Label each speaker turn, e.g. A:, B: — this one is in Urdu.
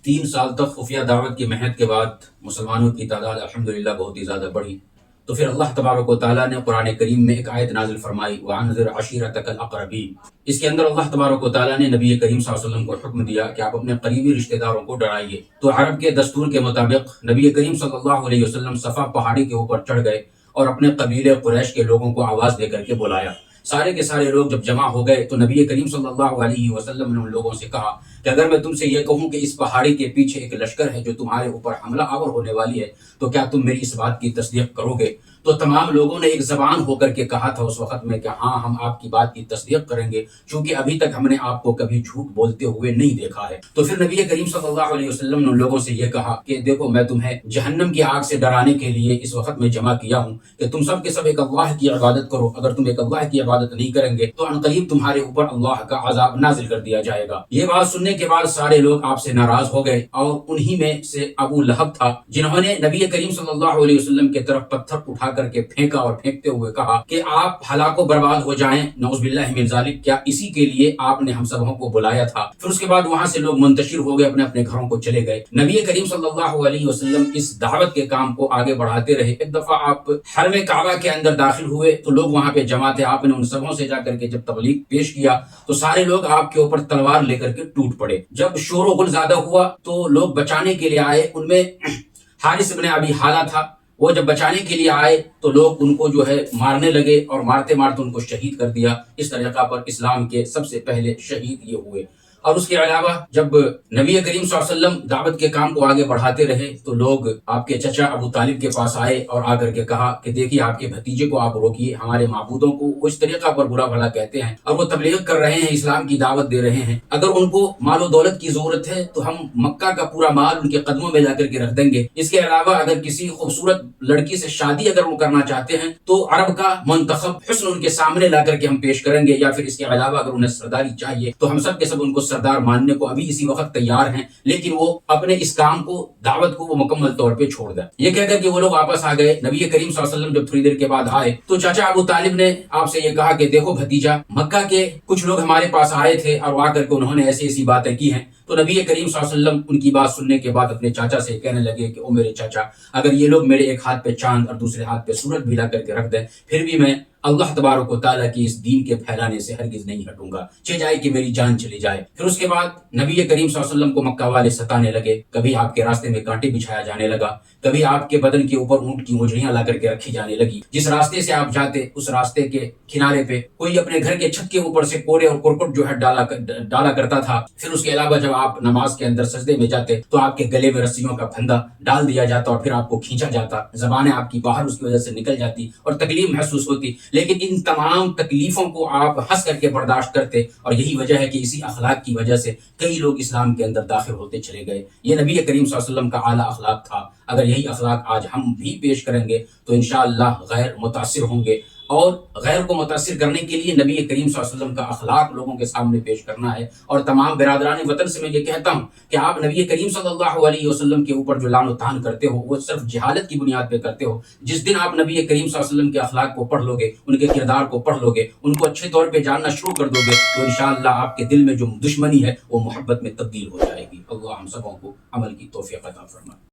A: 3 سال تک خفیہ دعوت کی محنت کے بعد مسلمانوں کی تعداد الحمدللہ بہت ہی زیادہ بڑھی، تو پھر اللہ تبارک و تعالیٰ نے قرآن کریم میں ایک آیت نازل فرمائی وَأَنذِرْ عَشِيرَتَكَ الْأَقْرَبِينَ۔ اس کے اندر اللہ تبارک و تعالیٰ نے نبی کریم صلی اللہ علیہ وسلم کو حکم دیا کہ آپ اپنے قریبی رشتہ داروں کو ڈرائیے۔ تو عرب کے دستور کے مطابق نبی کریم صلی اللہ علیہ وسلم صفا پہاڑی کے اوپر چڑھ گئے اور اپنے قبیلے قریش کے لوگوں کو آواز دے کر کے بلایا۔ سارے کے سارے لوگ جب جمع ہو گئے تو نبی کریم صلی اللہ علیہ وسلم نے ان لوگوں سے کہا کہ اگر میں تم سے یہ کہوں کہ اس پہاڑی کے پیچھے ایک لشکر ہے جو تمہارے اوپر حملہ آور ہونے والی ہے، تو کیا تم میری اس بات کی تصدیق کرو گے؟ تو تمام لوگوں نے ایک زبان ہو کر کے کہا تھا اس وقت میں کہ ہاں، ہم آپ کی بات کی تصدیق کریں گے، چونکہ ابھی تک ہم نے آپ کو کبھی جھوٹ بولتے ہوئے نہیں دیکھا ہے۔ تو پھر نبی کریم صلی اللہ علیہ وسلم نے ان لوگوں سے یہ کہا کہ دیکھو، میں تمہیں جہنم کی آگ سے ڈرانے کے لیے اس وقت میں جمع کیا ہوں کہ تم سب کے سب ایک اللہ کی عبادت کرو۔ اگر تم ایک اللہ کی عبادت نہیں کریں گے تو عنقریب تمہارے اوپر اللہ کا عذاب نازل کر دیا جائے گا۔ یہ بات سننے کے بعد سارے لوگ آپ سے ناراض ہو گئے، اور انہی میں سے ابو لہب تھا، جنہوں نے نبی کریم صلی اللہ علیہ وسلم کی طرف پتھر اٹھا کر کے پھینکا اور پھینکتے ہوئے کہا کہ آپ ہلاک و برباد ہو جائیں، نعوذ باللہ من ذالک، کیا اسی کے لیے آپ نے ہم سبوں کو بلایا تھا؟ پھر اس کے بعد وہاں سے لوگ منتشر ہو گئے، اپنے اپنے گھروں کو چلے گئے۔ نبی کریم صلی اللہ علیہ وسلم اس دعوت کے کام کو آگے بڑھاتے رہے۔ ایک دفعہ آپ حرم کعبہ کے اندر داخل ہوئے تو لوگ وہاں پہ جمع تھے، آپ نے ان سبوں سے جا کر کے جب تبلیغ پیش کیا تو سارے لوگ آپ کے اوپر تلوار لے کر کے ٹوٹ پڑے۔ جب شور و غل زیادہ ہوا تو لوگ بچانے کے لیے آئے، ان میں حارث ابن ابی حالہ تھا، وہ جب بچانے کے لیے آئے تو لوگ ان کو جو ہے مارنے لگے، اور مارتے مارتے ان کو شہید کر دیا۔ اس طریقہ پر اسلام کے سب سے پہلے شہید یہ ہوئے۔ اور اس کے علاوہ جب نبی کریم صلی اللہ علیہ وسلم دعوت کے کام کو آگے بڑھاتے رہے تو لوگ آپ کے چچا ابو طالب کے پاس آئے اور آ کر کے کہا کہ دیکھیے، آپ کے بھتیجے کو آپ روکیے، ہمارے معبودوں کو وہ اس طریقہ پر برا بھلا کہتے ہیں اور وہ تبلیغ کر رہے ہیں، اسلام کی دعوت دے رہے ہیں، اگر ان کو مال و دولت کی ضرورت ہے تو ہم مکہ کا پورا مال ان کے قدموں میں لا کر کے رکھ دیں گے۔ اس کے علاوہ اگر کسی خوبصورت لڑکی سے شادی اگر وہ کرنا چاہتے ہیں تو عرب کا منتخب حسن ان کے سامنے لا کر کے ہم پیش کریں گے، یا پھر اس کے علاوہ اگر انہیں سرداری چاہیے تو ہم سب کے سب ان کو سردار ماننے کو ابھی اسی وقت تیار ہیں، لیکن وہ اپنے اس کام کو، دعوت کو وہ مکمل طور پہ چھوڑ دیں۔ یہ کہہ کر کہ وہ لوگ واپس آ گئے۔ نبی کریم صلی اللہ علیہ وسلم جب تھوڑی دیر کے بعد آئے تو چاچا ابو طالب نے آپ سے یہ کہا کہ دیکھو بھتیجا، مکہ کے کچھ لوگ ہمارے پاس آئے تھے اور آ کر کے انہوں نے ایسی ایسی باتیں کی ہیں۔ تو نبی کریم صلی اللہ علیہ وسلم ان کی بات سننے کے بعد اپنے چاچا سے کہنے لگے کہ او میرے چاچا، اگر یہ لوگ میرے ایک ہاتھ پہ چاند اور دوسرے ہاتھ پہ سورج بھی لا کر کے رکھ دیں، پھر بھی میں اللہ تبارک و تعالیٰ کی اس دین کے پھیلانے سے ہرگز نہیں ہٹوں گا، چہ جائے کہ میری جان چلی جائے۔ پھر اس کے بعد نبی کریم صلی اللہ علیہ وسلم کو مکہ والے ستانے لگے، کبھی آپ کے راستے میں کانٹے بچھایا جانے لگا، کبھی آپ کے بدن کے اوپر اونٹ کی مجریاں لا کر کے رکھی جانے لگی۔ جس راستے سے آپ جاتے اس راستے کے کنارے پہ کوئی اپنے گھر کے چھت کے اوپر سے کوڑے اور کرکٹ جو ہے ڈالا کرتا تھا۔ پھر اس کے علاوہ جب آپ نماز کے اندر سجدے میں جاتے تو آپ کے گلے میں رسیوں کا پھندا ڈال دیا جاتا اور پھر آپ کو کھینچا جاتا، زبانیں آپ کی باہر اس کی وجہ سے نکل جاتی اور تکلیف محسوس ہوتی، لیکن ان تمام تکلیفوں کو آپ ہنس کر کے برداشت کرتے، اور یہی وجہ ہے کہ اسی اخلاق کی وجہ سے کئی لوگ اسلام کے اندر داخل ہوتے چلے گئے۔ یہ نبی کریم صلی اللہ علیہ وسلم کا اعلیٰ اخلاق تھا۔ اگر یہی اخلاق آج ہم بھی پیش کریں گے تو انشاءاللہ غیر متاثر ہوں گے، اور غیر کو متاثر کرنے کے لیے نبی کریم صلی اللہ علیہ وسلم کا اخلاق لوگوں کے سامنے پیش کرنا ہے۔ اور تمام برادران وطن سے میں یہ کہتا ہوں کہ آپ نبی کریم صلی اللہ علیہ وسلم کے اوپر جو لعن و طعن کرتے ہو وہ صرف جہالت کی بنیاد پہ کرتے ہو۔ جس دن آپ نبی کریم صلی اللہ علیہ وسلم کے اخلاق کو پڑھ لو گے، ان کے کردار کو پڑھ لو گے، ان کو اچھے طور پہ جاننا شروع کر دو گے، تو انشاءاللہ آپ کے دل میں جو دشمنی ہے وہ محبت میں تبدیل ہو جائے گی۔ اللہ ہم سبوں کو عمل کی توفیق عطا فرمائے۔